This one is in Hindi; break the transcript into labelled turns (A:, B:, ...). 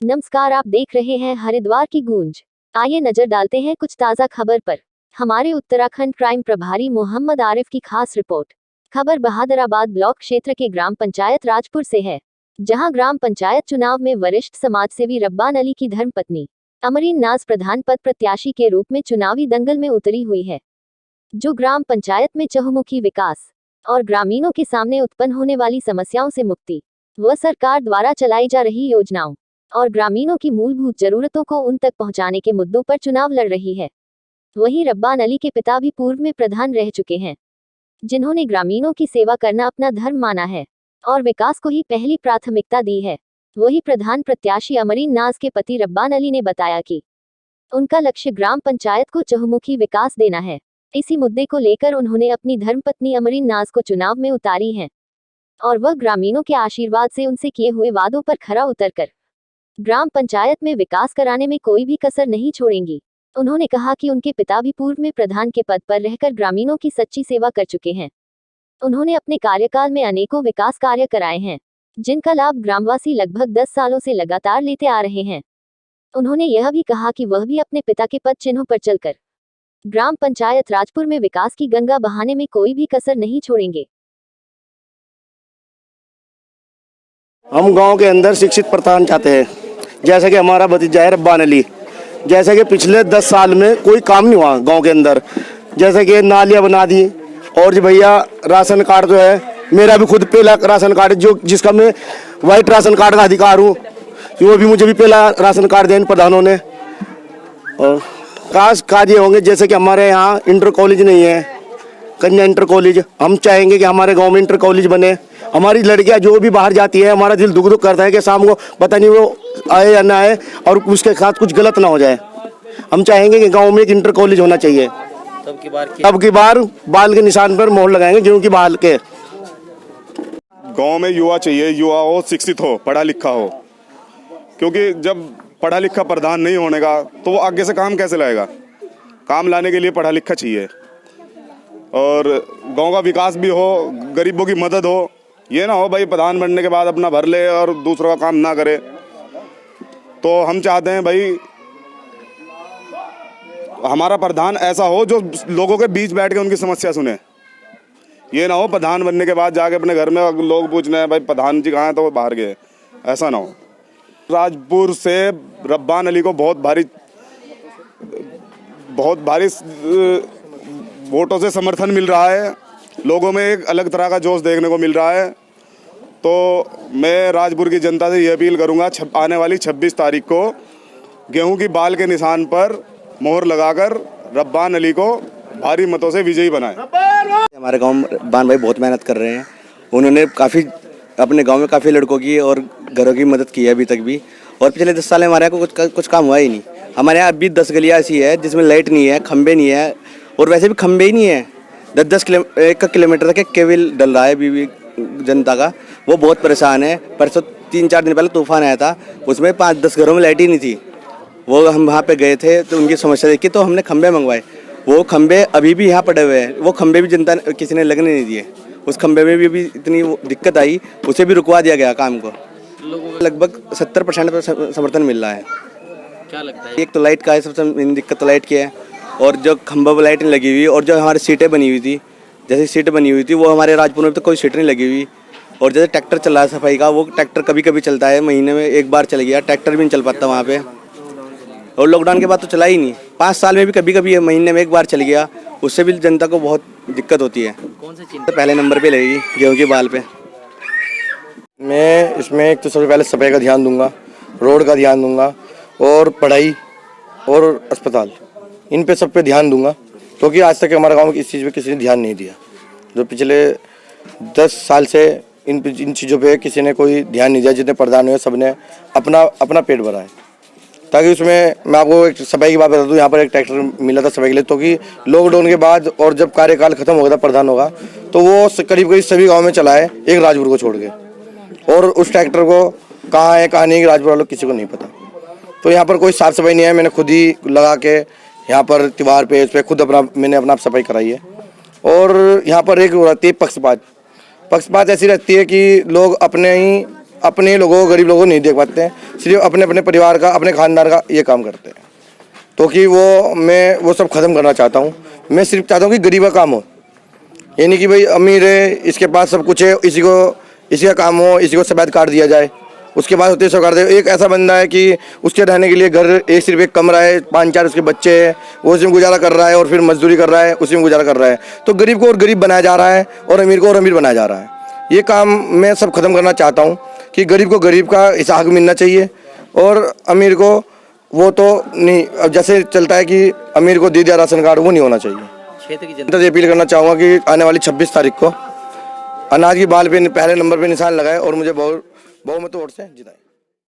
A: नमस्कार, आप देख रहे हैं हरिद्वार की गूंज। आइए नजर डालते हैं कुछ ताजा खबर पर। हमारे उत्तराखंड क्राइम प्रभारी मोहम्मद आरिफ की खास रिपोर्ट। खबर बहादुराबाद ब्लॉक क्षेत्र के ग्राम पंचायत राजपुर से है, जहां ग्राम पंचायत चुनाव में वरिष्ठ समाजसेवी रब्बान अली की धर्मपत्नी अमरीन नाज प्रधान पद प्रत्याशी के रूप में चुनावी दंगल में उतरी हुई है, जो ग्राम पंचायत में चहुमुखी विकास और ग्रामीणों के सामने उत्पन्न होने वाली समस्याओं से मुक्ति व सरकार द्वारा चलाई जा रही योजनाओं और ग्रामीणों की मूलभूत जरूरतों को उन तक पहुंचाने के मुद्दों पर चुनाव लड़ रही है। वहीं रब्बान अली के पिता भी पूर्व में प्रधान रह चुके हैं, जिन्होंने ग्रामीणों की सेवा करना अपना धर्म माना है और विकास को ही पहली प्राथमिकता दी है। वही प्रधान प्रत्याशी अमरीन नाज के पति रब्बान अली ने बताया कि उनका लक्ष्य ग्राम पंचायत को चहुमुखी विकास देना है। इसी मुद्दे को लेकर उन्होंने अपनी धर्मपत्नी अमरीन नाज को चुनाव में उतारी है और वह ग्रामीणों के आशीर्वाद से उनसे किए हुए वादों पर खरा उतरकर ग्राम पंचायत में विकास कराने में कोई भी कसर नहीं छोड़ेंगी। उन्होंने कहा कि उनके पिता भी पूर्व में प्रधान के पद पर रहकर ग्रामीणों की सच्ची सेवा कर चुके हैं। उन्होंने अपने कार्यकाल में अनेकों विकास कार्य कराए हैं, जिनका लाभ ग्रामवासी लगभग 10 सालों से लगातार लेते आ रहे हैं। उन्होंने यह भी कहा कि वह भी अपने पिता के पद चिन्हों पर चलकर ग्राम पंचायत राजपुर में विकास की गंगा बहाने में कोई भी कसर नहीं छोड़ेंगे।
B: हम गांव के अंदर शिक्षित प्रधान चाहते हैं, जैसे कि हमारा भतीजा है रब्बान अली। जैसे कि पिछले 10 साल में कोई काम नहीं हुआ गांव के अंदर, जैसे कि नालियां बना दी। और जी भैया राशन कार्ड जो है, मेरा भी खुद पहला राशन कार्ड जो जिसका मैं वाइट राशन कार्ड का अधिकार हूँ, वो भी मुझे भी पहला राशन कार्ड दिया इन प्रधानों ने। और खास कार्य होंगे, जैसे कि हमारे यहाँ इंटर कॉलेज नहीं है, कन्या इंटर कॉलेज। हम चाहेंगे कि हमारे गाँव में इंटर कॉलेज बने। हमारी लड़कियां जो भी बाहर जाती है, हमारा दिल दुख करता है कि शाम को पता नहीं वो आए या ना आए और उसके साथ कुछ गलत ना हो जाए। हम चाहेंगे कि गांव में एक इंटर कॉलेज होना चाहिए। अब की बार बाल के निशान पर मोहर लगाएंगे, गेहूं की बाल के।
C: गांव में युवा चाहिए, युवा हो, शिक्षित हो, पढ़ा लिखा हो, क्योंकि जब पढ़ा लिखा प्रधान नहीं होने का तो वो आगे से काम कैसे लाएगा। काम लाने के लिए पढ़ा लिखा चाहिए और गांव का विकास भी हो, गरीबों की मदद हो। ये ना हो भाई प्रधान बनने के बाद अपना भर ले और दूसरों का काम ना करे। तो हम चाहते हैं भाई हमारा प्रधान ऐसा हो जो लोगों के बीच बैठ के उनकी समस्या सुने। ये ना हो प्रधान बनने के बाद जाके अपने घर में लोग पूछ रहे हैं भाई प्रधान जी कहाँ हैं, तो वो बाहर गए। ऐसा ना हो। राजपुर से रब्बान अली को बहुत भारी वोटों से समर्थन मिल रहा है। लोगों में एक अलग तरह का जोश देखने को मिल रहा है। तो मैं राजपुर की जनता से ये अपील करूंगा, आने वाली 26 तारीख को गेहूं की बाल के निशान पर मोहर लगाकर रब्बान अली को भारी मतों से विजयी बनाएं।
B: हमारे गांव में रब्बान भाई बहुत मेहनत कर रहे हैं। उन्होंने अपने गांव में काफ़ी लड़कों की और घरों की मदद की है अभी तक भी। और पिछले 10 साल में हमारे यहाँ कुछ काम हुआ ही नहीं। हमारे यहाँ अभी 10 गलियाँ ऐसी है जिसमें लाइट नहीं है, खंबे नहीं है, और वैसे भी खंबे ही नहीं है। 10 किलोमीटर तक केबल डल रहा है अभी भी जनता का। वो बहुत परेशान है। परसों 3-4 दिन पहले तूफान आया था, उसमें 5-10 घरों में लाइट ही नहीं थी। वो हम वहाँ पे गए थे तो उनकी समस्या देखी तो हमने खंबे मंगवाए। वो खंबे अभी भी यहाँ पड़े हुए हैं। वो खंबे भी जनता किसी ने लगने नहीं दिए। उस खंबे में भी इतनी दिक्कत आई, उसे भी रुकवा दिया गया काम को। लगभग 70% समर्थन मिल रहा है।
D: क्या लगता है?
B: एक तो लाइट का है, सबसे मेन दिक्कत तो लाइट की है। और जो खंबा पर लाइट नहीं लगी हुई, और जो हमारी सीटें बनी हुई थी, जैसे सीट बनी हुई थी, वो हमारे राजपुर में तो कोई सीट नहीं लगी हुई। और जैसे ट्रैक्टर चल रहा है सफाई का, वो ट्रैक्टर कभी कभी चलता है, महीने में एक बार चल गया। ट्रैक्टर भी नहीं चल पाता वहाँ पे। और लॉकडाउन के बाद तो चला ही नहीं। 5 साल में भी कभी कभी महीने में एक बार चल गया, उससे भी जनता को बहुत दिक्कत होती है।
D: कौन सी चिंता?
B: तो पहले नंबर पे लगेगी गेहूँ की बाल पे।
E: मैं इसमें एक तो सबसे पहले सफाई का ध्यान दूंगा, रोड का ध्यान दूंगा, और पढ़ाई और अस्पताल, इन पे सब पे ध्यान दूंगा। क्योंकि आज तक हमारे गांव में इस चीज़ पे किसी ने ध्यान नहीं दिया। जो पिछले 10 साल से इन चीज़ों पे किसी ने कोई ध्यान नहीं दिया। जितने प्रधान हुए सब ने अपना पेट भरा है। ताकि उसमें मैं आपको एक सफाई की बात बता दूं, यहाँ पर एक ट्रैक्टर मिला था सफाई के लिए। तो कि लॉकडाउन के बाद और जब कार्यकाल खत्म हो गया था प्रधान होगा, तो वो करीब सभी गाँव में चला है, एक राजपुर को छोड़ के। और उस ट्रैक्टर को कहाँ है कहाँ नहीं, राजपुर वालों किसी को नहीं पता। तो यहाँ पर कोई साफ सफाई नहीं है। मैंने खुद ही लगा के यहाँ पर त्योहार पे इस पर खुद मैंने अपना सफाई कराई है। और यहाँ पर एक रहती है पक्षपात ऐसी रहती है कि लोग अपने ही अपने लोगों को, गरीब लोगों को नहीं देख पाते हैं, सिर्फ अपने अपने परिवार का, अपने खानदान का ये काम करते हैं। तो कि मैं वो सब ख़त्म करना चाहता हूँ। मैं सिर्फ चाहता हूँ कि गरीब का काम हो, ये नहीं कि भाई अमीर है, इसके पास सब कुछ है, इसी का काम हो, इसी को सफेद काट दिया जाए, उसके बाद होते सब काट दे। एक ऐसा बंदा है कि उसके रहने के लिए घर एक सिर्फ एक कमरा है, 5-4 उसके बच्चे हैं, वो उसी में गुजारा कर रहा है और फिर मजदूरी कर रहा है, उसी में गुजारा कर रहा है। तो गरीब को और गरीब बनाया जा रहा है और अमीर को और अमीर बनाया जा रहा है। ये काम मैं सब खत्म करना चाहता हूँ कि गरीब को गरीब का हिस्सा मिलना चाहिए और अमीर को वो तो नहीं, अब जैसे चलता है कि अमीर को दे दिया राशन कार्ड, वो नहीं होना चाहिए।
D: क्षेत्र की
E: जनता से अपील करना चाहूँगा कि आने वाली 26 तारीख को अनाज की बाल पे पहले नंबर पे निशान लगाए और मुझे बहुमत वोट से जिताएं।